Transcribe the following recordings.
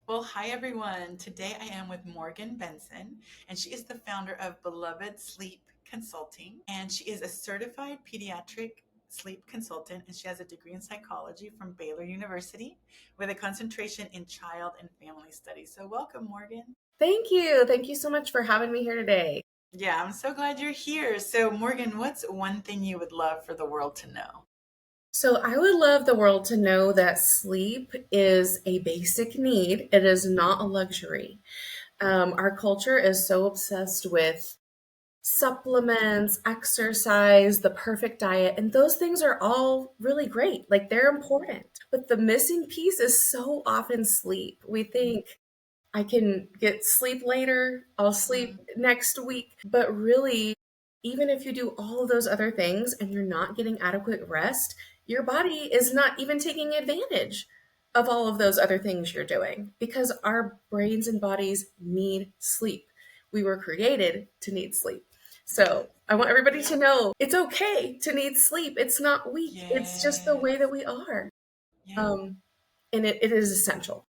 Well, hi everyone. Today I am with Morgan Benson, and she is the founder of Beloved Sleep Consulting, and she is a certified pediatric sleep consultant, and she has a degree in psychology from Baylor University with a concentration in child and family studies. So, welcome, Morgan. Thank you. Thank you so much for having me here today. Yeah, I'm so glad you're here. So, Morgan, what's one thing you would love for the world to know? So, I would love the world to know that sleep is a basic need, it is not a luxury. Our culture is so obsessed with supplements, exercise, the perfect diet, and those things are all really great. Like they're important. But the missing piece is so often sleep. We think, I can get sleep later, I'll sleep Mhm. next week. But really, even if you do all of those other things and you're not getting adequate rest, your body is not even taking advantage of all of those other things you're doing because our brains and bodies need sleep. We were created to need sleep. Yes. So I want everybody to Yeah. know it's okay to need sleep. It's not weak, it's just the way that Yes. we are. Yeah. Um, and it is essential.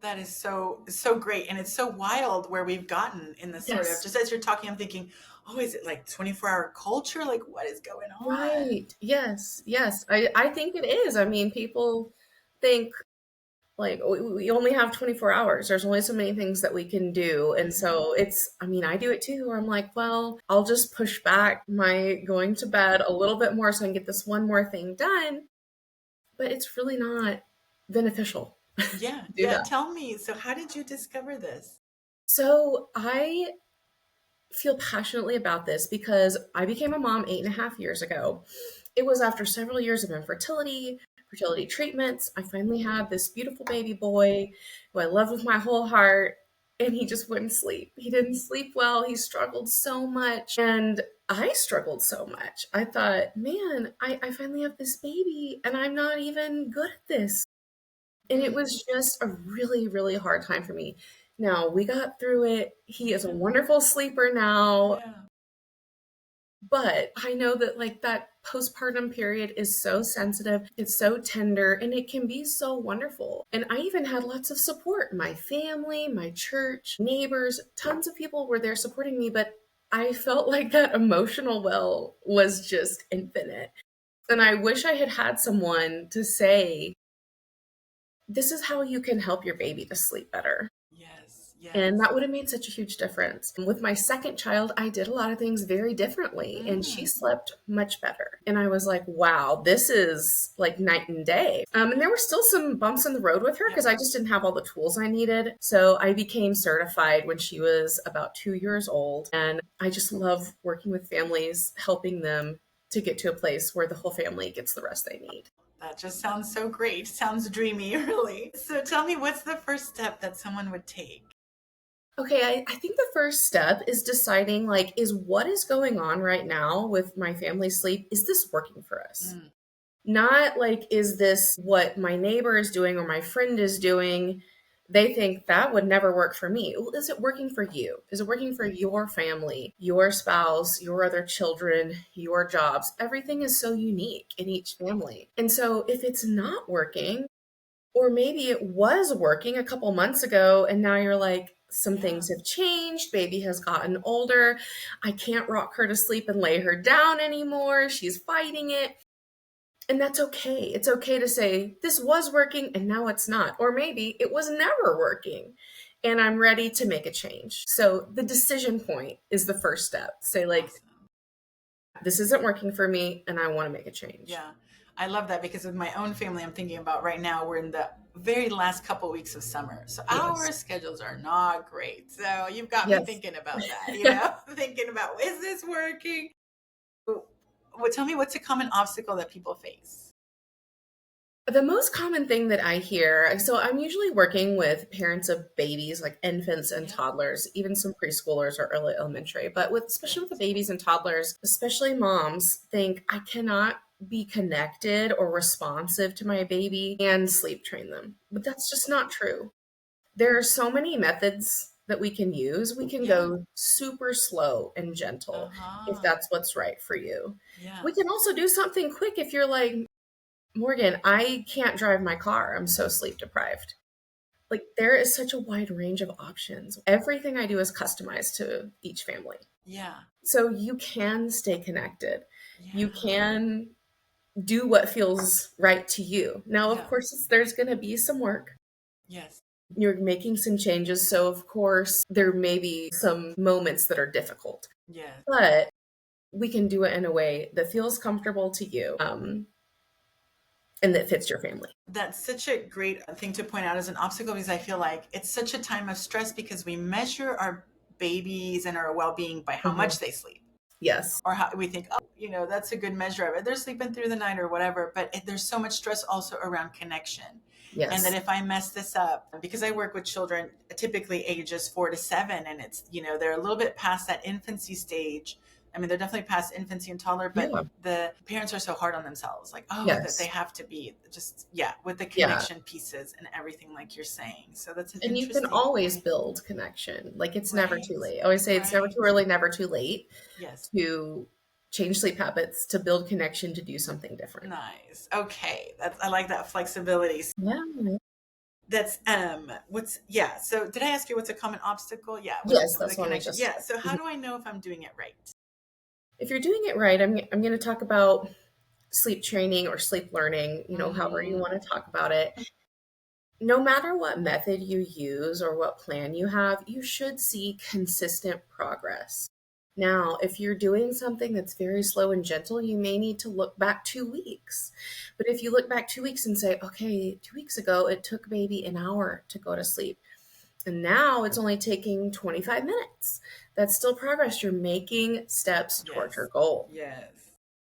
That is so great, and it's so wild where we've gotten in the sort of Yes. just as you're talking, I'm thinking, oh, is it like 24-hour culture? Like, what is going on? Right. Yes. Yes. I think it is. I mean, people think like we only have 24 hours. There's only so many things that we can do. And Hmm. so I mean, I do it too, where I'm like, well, I'll just push back my going to bed a little bit more so I can get this one more thing done. But it's really not beneficial Yeah, to do yeah. that. Tell me. So, how did you discover this? So I feel passionately about this because I became a mom 8.5 years ago. It was after several years of infertility, fertility treatments. I finally had this beautiful baby boy who I love with my whole heart, and he just wouldn't sleep. He didn't sleep well. He struggled so much, and I struggled so much. I thought, man, I finally have this baby, and I'm not even good at this. And it Mm, was just a really, really hard time for me. Now, we got through it. He is a yeah, wonderful sleeper now. yeah. But I know that like that postpartum period is so sensitive, it's so tender, and it can be so wonderful. And I even had lots of support. My family, my church, neighbors, tons of people were there supporting me, but I felt like that emotional well was just infinite. And I wish I had had someone to say, this is how you can help your baby to sleep better. Yes, And yes. that would have made such a huge difference. With my second child, I did a lot of things very differently, and she Mm, slept much better. And I was like, wow, this is like night and day. And yeah, there were still some bumps in the road with her yeah. because I just didn't have all the tools I needed. So I became certified when she was about 2 years old. And I just love working with families, helping them to get to a place where the whole family gets the rest they need. That just sounds so great. Sounds dreamy, really. So, tell me, what's the first step that someone would take? Okay, I think the first step is deciding like, is what is going on right now with my family sleep, is this working for us? Mm, Not like, is this what my neighbor is doing or my friend is doing? They think that would never work for me. Well, is it working for you? Is it working for your family, your spouse, your other children, your jobs? Everything is so unique in each family. And so if it's not working, or maybe it was working a couple months ago and now you're like, some yeah. things have changed. Baby has gotten older. I can't rock her to sleep and lay her down anymore. She's fighting it. And that's okay. It's okay to say, this was working and now it's not. Or maybe it was never working and I'm ready to make a change. So the decision point is the first step. Say, like, Awesome. this isn't working for me and I want to make a change. Yeah, I love that because with my own family, I'm thinking about right now, we're in the very last couple weeks of summer. So Yes. our schedules are not great. So you've got me Yes. thinking about that, thinking about, is this working? Well, tell me, what's a common obstacle that people face? The most common thing that I hear, so I'm usually working with parents of babies, like infants and Yeah, toddlers, even some preschoolers or early elementary. But with especially with the great. babies and toddlers, especially moms think I cannot be connected or responsive to my baby and sleep train them. But that's just not true. There are so many methods that we can use. We can Yeah. go super slow and gentle if Uh-huh. that's what's right for you. Yeah. We can also do something quick if you're like, Morgan, I can't drive my car. I'm so sleep deprived. Like there is such a wide range of options. Everything I do is customized to each family. Yeah. So you can stay connected. You Yeah. can do what feels right to you. Now, of Yeah. course, there's going to be some work. Yes. You're making some changes. So, of course, there may be some moments that are difficult, Yes. but we can do it in a way that feels comfortable to you, and that fits your family. That's such a great thing to point out as an obstacle because I feel like it's such a time of stress because we measure our babies and our well-being by how Mhm. much they sleep. Yes. Or how we think, oh, that's a good measure of it. They're sleeping through the night or whatever. But there's so much stress also around connection. And that Yes. if I mess this up, because I work with children typically ages 4 to 7, and it's, they're a little bit past that infancy stage. I mean, they're definitely past infancy and toddler, but Yeah. the parents are so hard on themselves. Like, oh, that they Yes. have to be just, yeah, with the Yeah. connection pieces and everything, like you're saying. So that's an And you can interesting always point. build connection. Like it's never Right. too late. I always say it's never Right. too early, never too late Yes. to change sleep habits, to build connection, to do something different. Nice. Okay. I like that flexibility. Yeah. That's what's yeah. So did I ask you what's a common obstacle? Yeah, Yes, with the that's one I connection. just Yeah. So how said. do I know if I'm doing it right? If you're doing it right, I'm going to talk about sleep training or sleep learning, however you Mm-hmm. want to talk about it. No matter what method you use or what plan you have, you should see consistent progress. Now, if you're doing something that's very slow and gentle, you may need to look back 2 weeks. But if you look back 2 weeks and say, okay, 2 weeks ago, it took baby an hour to go to sleep, and now it's only taking 25 minutes. That's still progress. You're making steps toward your Yes. goal. Yes.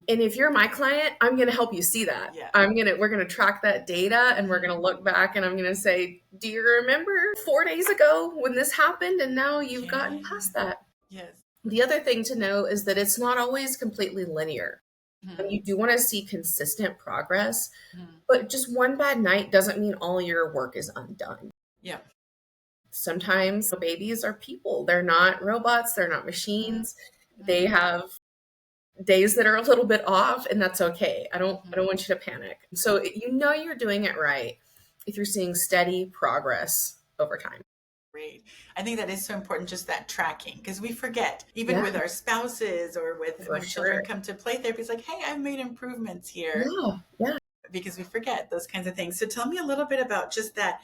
And if you're my client, I'm going to help you see that. Yeah. We're going to track that data and we're going to look back and I'm going to say, do you remember 4 days ago when this happened? And now you've gotten Yeah. past that. Yes. The other thing to know is that it's not always completely linear. And Mm-hmm. you do want to see consistent progress, Mm-hmm. but just one bad night doesn't mean all your work is undone. Yeah. Sometimes babies are people. They're not robots, they're not Mm-hmm. machines. They have days that are a little bit off and that's okay. I Mm-hmm. don't want you to panic. So you're doing it right if you're seeing steady progress over time. Great. I think that is so important, just that tracking, because we forget, even Yeah, with our spouses or with for when children sure. come to play therapy, it's like, hey, I've made improvements here. Yeah, yeah. Because we forget those kinds of things. So tell me a little bit about just that.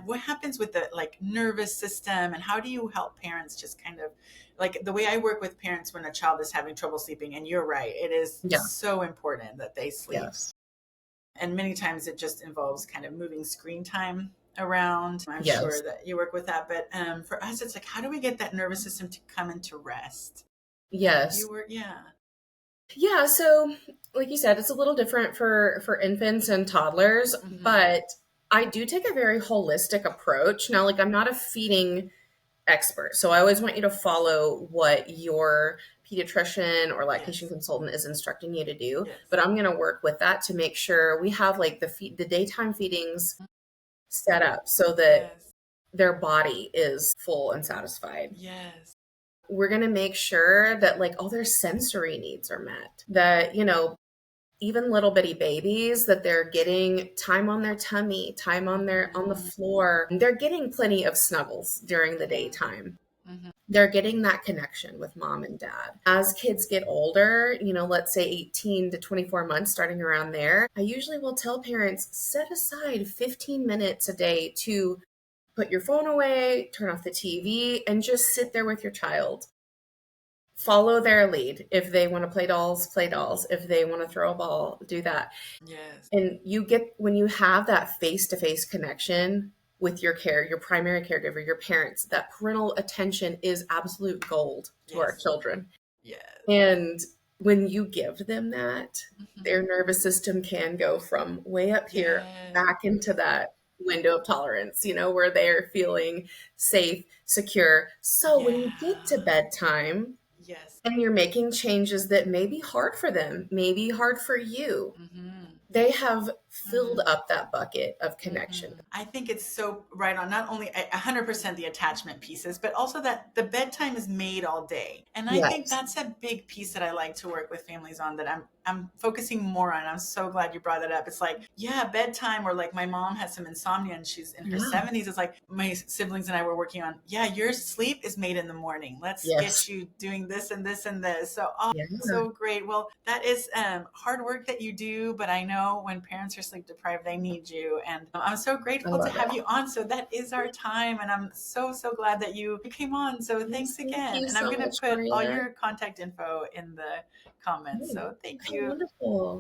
What happens with the like nervous system, and how do you help parents just kind of like the way I work with parents when a child is having trouble sleeping? And you're right, it is Yeah. so important that they sleep. Yes. And many times it just involves kind of moving screen time around. I'm sure Yes. that you work with that, but for us, it's like, how do we get that nervous system to come into rest? Do Yes. you work? Yeah. Yeah, so like you said, it's a little different for infants and toddlers, Mm-hmm. but I do take a very holistic approach. Now, like I'm not a feeding expert. So I always want you to follow what your pediatrician or lactation Yes. consultant is instructing you to do. Yes. But I'm going to work with that to make sure we have like the daytime feedings set up so that Yes. their body is full and satisfied. Yes. We're going to make sure that like all their sensory needs are met. That, even little bitty babies, that they're getting time on their tummy, time on the Mm-hmm. floor. They're getting plenty of snuggles during the Mm-hmm. daytime. Mm-hmm. They're getting that connection with mom and dad. As kids get older, let's say 18 to 24 months, starting around there, I usually will tell parents set aside 15 minutes a day to put your phone away, turn off the TV, and just sit there with your child. Follow their lead. If they want to play dolls, play dolls. If they want to throw a ball, do that. Yes. And when you have that face to face connection with your primary caregiver, your parents, that parental attention is absolute gold to our Yes. children. Yes. And when you give them that, Mm-hmm. their nervous system can go from way up here Yes. back into that window of tolerance, where they're feeling safe, secure. So when you get to Yeah. bedtime, Yes. and you're making changes that may be hard for them, may be hard for you, Mm-hmm. they have filled up that bucket of connection. I think it's so right on. Not only 100% the attachment pieces, but also that the bedtime is made all day. And I think Yes. that's a big piece that I like to work with families on, that I'm focusing more on. I'm so glad you brought that up. It's like, yeah, bedtime, or like my mom has some insomnia and she's in her Yeah. 70s. It's like my siblings and I were working on, yeah, your sleep is made in the morning. Let's get Yes. you doing this and this and this. So, oh, Yeah. so great. Well, that is hard work that you do, but I know when parents are sleep deprived, they need you. And I'm so I grateful to love it. have you on. So that is our time. And I'm so, so glad that you came on. So Yes, thanks thank again. you And I'm so going to much, put all Maria. your contact info in the comments. Oh, So thank okay, you. wonderful.